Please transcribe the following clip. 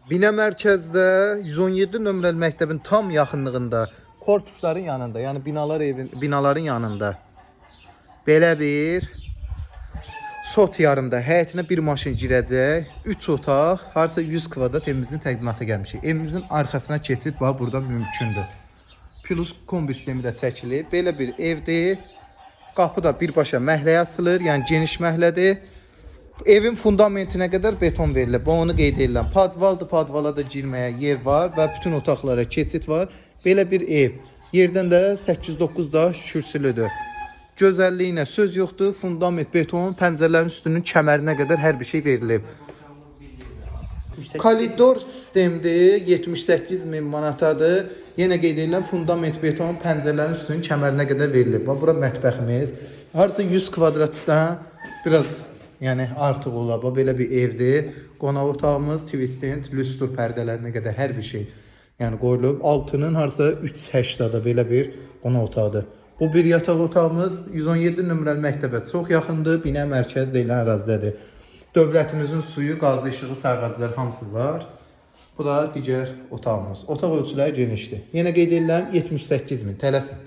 Bina mərkəzdə 117 nömrəli məktəbin tam yaxınlığında, korpusların yanında, yəni binaların yanında belə bir sot yarımda həyətinə bir maşın girəcək. 3 otaq, harasa 100 kvadrat evimizin təqdimata gəlmişik. Evimizin arxasına keçid var, burada mümkündür. Plus kombi sistemi də çəkilib. Belə bir evdir. Qapı da birbaşa məhləyə açılır, yəni geniş məhlədir. Evin fundamentinə qədər beton verilib. Onu qeyd edirəm. Padvaldır, padvala da girməyə yer var və bütün otaqlara keçid var. Belə bir ev. Yerdən də 8-9 daş kürsülüdür. Gözəlliyinə söz yoxdur. Fundament beton, pəncərələrin üstünün kəmərinə qədər hər bir şey verilib. Koridor sistemdir. 78.000 manatadır. Yenə qeyd edirəm, fundament beton, pəncərələrin üstünün kəmərinə qədər verilib. Bura mətbəximiz. Harasa 100 kvadratdan biraz artıq olar. Belə bir evdir. Qonaq otağımız, TV stand, lüstr pərdələrinə qədər hər bir şey qoyulub. Altının harasa 3.8-da belə bir qonaq otağıdır. Bu bir yataq otağımız 117 nömrəli məktəbə çox yaxındır. Bina mərkəz deyilən ərazidədir. Dövlətimizin suyu, qazı, işığı, sərqazlar hamısı var. Bu da digər otağımız. Otaq ölçüləri genişdir. Yenə qeyd edirəm 78.000 tələsin.